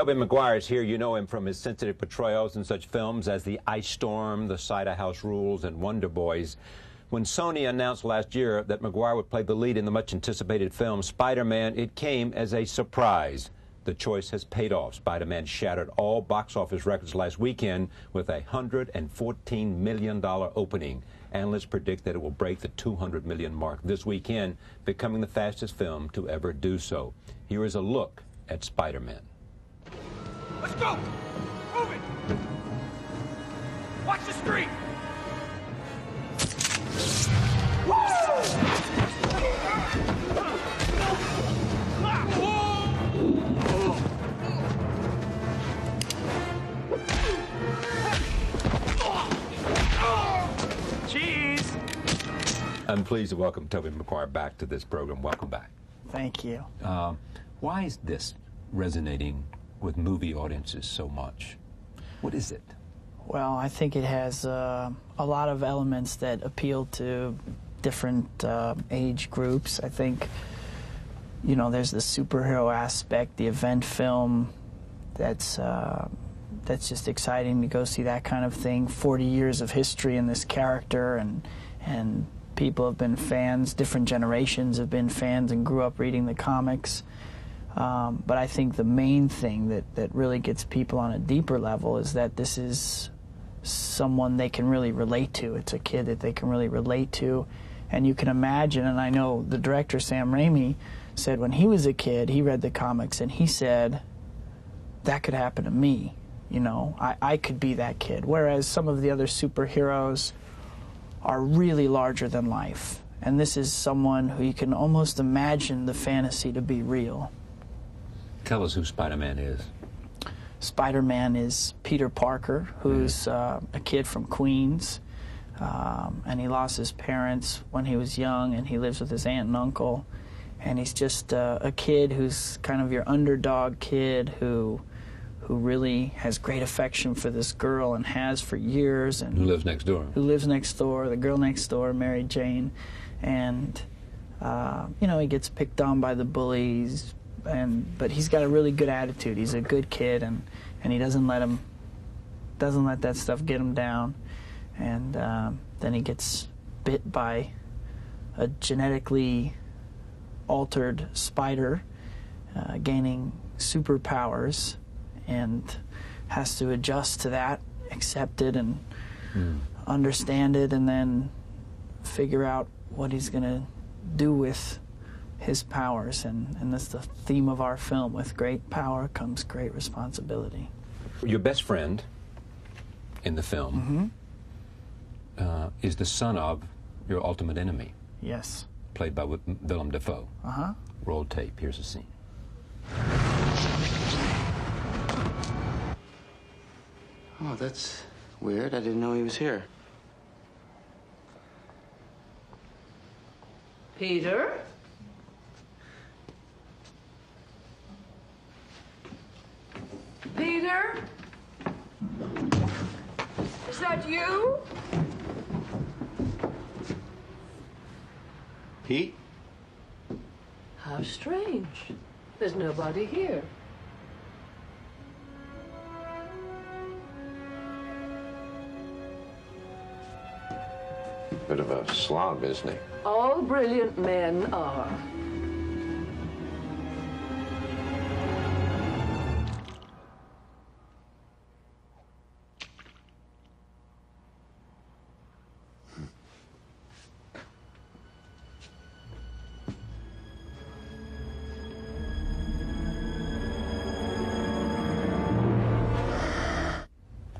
Tobey Maguire is here. You know him from his sensitive portrayals in such films as The Ice Storm, The Cider House Rules, and Wonder Boys. When Sony announced last year that Maguire would play the lead in the much-anticipated film Spider-Man, it came as a surprise. The choice has paid off. Spider-Man shattered all box office records last weekend with a $114 million opening. Analysts predict that it will break the $200 million mark this weekend, becoming the fastest film to ever do so. Here is a look at Spider-Man. Let's go! Move it! Watch the street! Cheese! I'm pleased to welcome Tobey Maguire back to this program. Welcome back. Thank you. Why is this resonating with movie audiences so much? What is it? Well, I think it has a lot of elements that appeal to different age groups. I think, you know, there's the superhero aspect, the event film. That's just exciting to go see that kind of thing. 40 years of history in this character, and people have been fans. Different generations have been fans and grew up reading the comics. But I think the main thing that really gets people on a deeper level is that this is someone they can really relate to. It's a kid that they can really relate to. And you can imagine, and I know the director, Sam Raimi, said when he was a kid, he read the comics, and he said, that could happen to me. You know, I could be that kid. Whereas some of the other superheroes are really larger than life. And this is someone who you can almost imagine the fantasy to be real. Tell us who Spider-Man is. Spider-Man is Peter Parker, who's a kid from Queens, and he lost his parents when he was young, and he lives with his aunt and uncle. And he's just a kid who's kind of your underdog kid who really has great affection for this girl and has for years. And who lives next door. Who lives next door, the girl next door, Mary Jane. And, you know, he gets picked on by the bullies. But he's got a really good attitude. He's a good kid, and he doesn't let that stuff get him down. And then he gets bit by a genetically altered spider, gaining superpowers, and has to adjust to that, accept it, and understand it, and then figure out what he's going to do with his powers, and that's the theme of our film. With great power comes great responsibility. Your best friend in the film is the son of your ultimate enemy. Yes. Played by Willem Dafoe. Roll tape. Here's a scene. Oh, that's weird. I didn't know he was here. Peter? Peter? Is that you? Pete? How strange. There's nobody here. Bit of a slob, isn't he? All brilliant men are.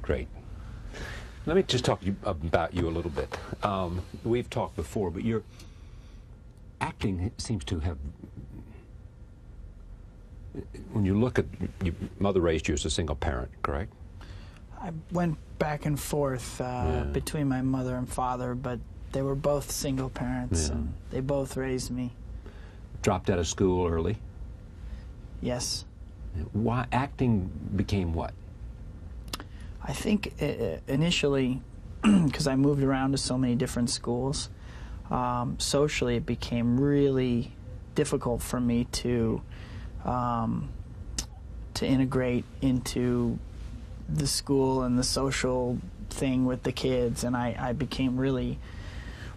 Great. Let me just talk about you a little bit. We've talked before, but your acting seems to have, when you look at, your mother raised you as a single parent, correct? I went back and forth between my mother and father, but they were both single parents, and they both raised me. Dropped out of school early? Yes. Why acting became what? I think initially, because I moved around to so many different schools, socially it became really difficult for me to to integrate into the school and the social thing with the kids, and I became really,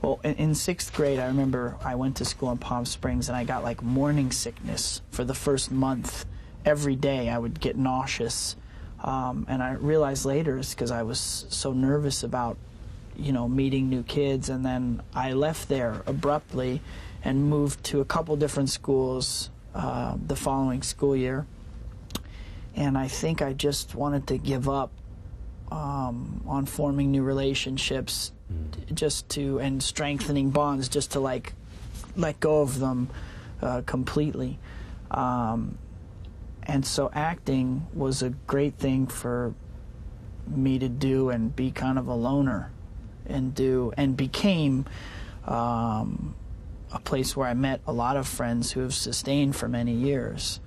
well, in 6th grade, I remember I went to school in Palm Springs, and I got like morning sickness for the first month. Every day I would get nauseous, and I realized later it's because I was so nervous about, you know, meeting new kids. And then I left there abruptly and moved to a couple different schools the following school year. And I think I just wanted to give up on forming new relationships, and strengthening bonds, just to like let go of them completely. And so acting was a great thing for me to do and be kind of a loner and became a place where I met a lot of friends who have sustained for many years.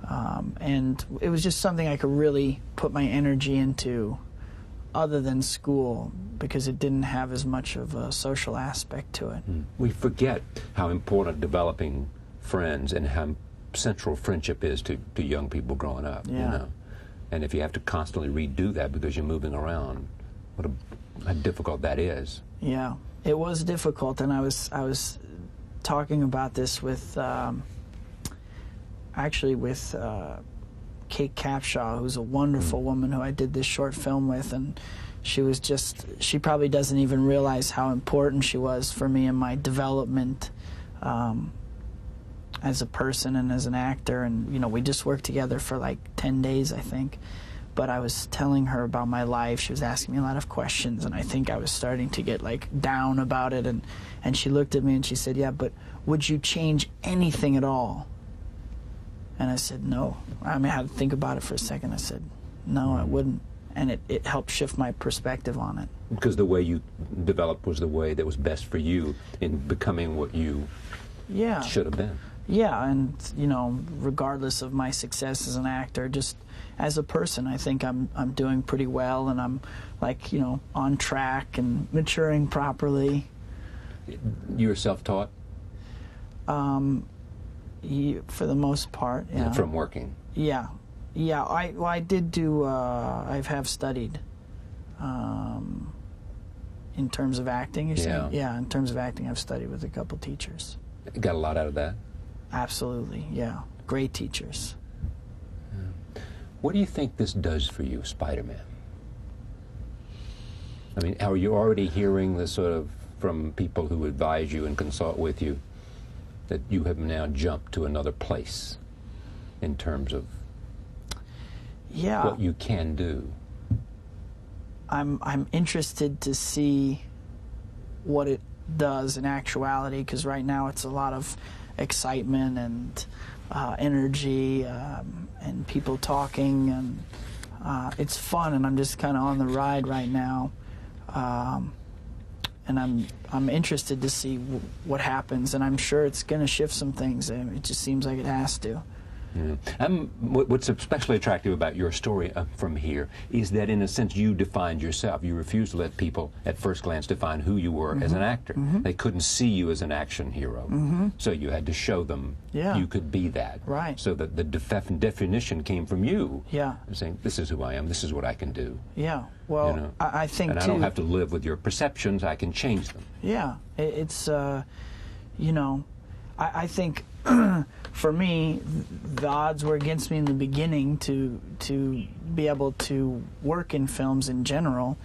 And it was just something I could really put my energy into other than school, because it didn't have as much of a social aspect to it. We forget how important developing friends and how central friendship is to young people growing up. Yeah. You know? And if you have to constantly redo that because you're moving around, how difficult that is. Yeah, it was difficult, and I was talking about this with actually with Kate Capshaw, who's a wonderful woman who I did this short film with, and she probably doesn't even realize how important she was for me in my development as a person and as an actor. And you know, we just worked together for like 10 days, I think. But I was telling her about my life. She was asking me a lot of questions, and I think I was starting to get like down about it. And she looked at me and she said, "Yeah, but would you change anything at all?" And I said, "No." I mean, I had to think about it for a second. I said, "No, I wouldn't." And it helped shift my perspective on it. Because the way you developed was the way that was best for you in becoming what you should have been. Yeah, and you know, regardless of my success as an actor, just as a person, I think I'm doing pretty well, and I'm like, you know, on track and maturing properly. You were self-taught? For the most part, yeah. From working? Yeah. I did do. I have studied. In terms of acting, you're saying? Yeah, in terms of acting, I've studied with a couple teachers. Got a lot out of that? Absolutely, yeah. Great teachers. Yeah. What do you think this does for you, Spider-Man? I mean, are you already hearing this sort of from people who advise you and consult with you that you have now jumped to another place in terms of what you can do? I'm interested to see what it does in actuality, because right now it's a lot of excitement and energy and people talking, and it's fun, and I'm just kind of on the ride right now, and I'm interested to see what happens, and I'm sure it's going to shift some things. It just seems like it has to. Yeah. What's especially attractive about your story from here is that, in a sense, you defined yourself. You refused to let people, at first glance, define who you were as an actor. They couldn't see you as an action hero. So you had to show them you could be that. Right. So that the definition came from you. Yeah. Saying, this is who I am, this is what I can do. Yeah. Well, you know? I think, and too, I don't have to live with your perceptions, I can change them. Yeah. It's, you know, I think... For me, the odds were against me in the beginning to be able to work in films in general,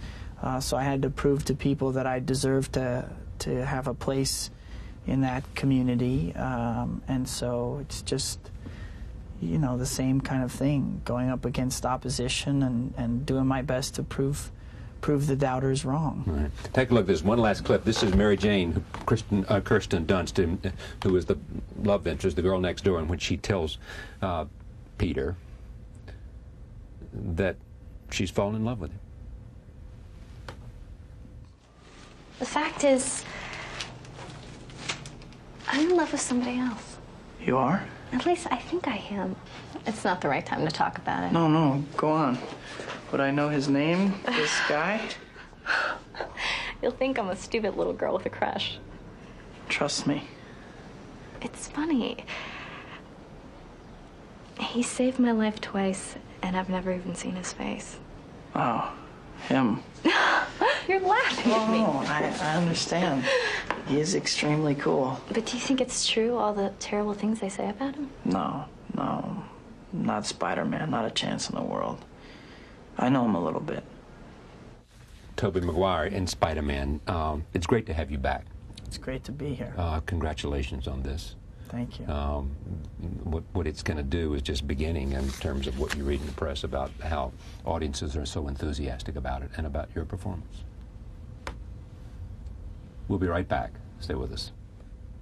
so I had to prove to people that I deserved to have a place in that community, and so it's just, you know, the same kind of thing, going up against opposition and doing my best to prove the doubters wrong. Right. Take a look at this one last clip. This is Mary Jane, Kirsten Dunst, who is the love interest, the girl next door, in which she tells Peter that she's fallen in love with him. The fact is, I'm in love with somebody else. You are? At least I think I am. It's not the right time to talk about it. No, go on. Would I know his name, this guy? You'll think I'm a stupid little girl with a crush. Trust me. It's funny. He saved my life twice, and I've never even seen his face. Oh, him. You're laughing at me. Oh, I understand. He is extremely cool. But do you think it's true, all the terrible things they say about him? No, not Spider-Man, not a chance in the world. I know him a little bit. Tobey Maguire in Spider-Man. It's great to have you back. It's great to be here. Congratulations on this. Thank you. What it's going to do is just beginning in terms of what you read in the press about how audiences are so enthusiastic about it and about your performance. We'll be right back. Stay with us.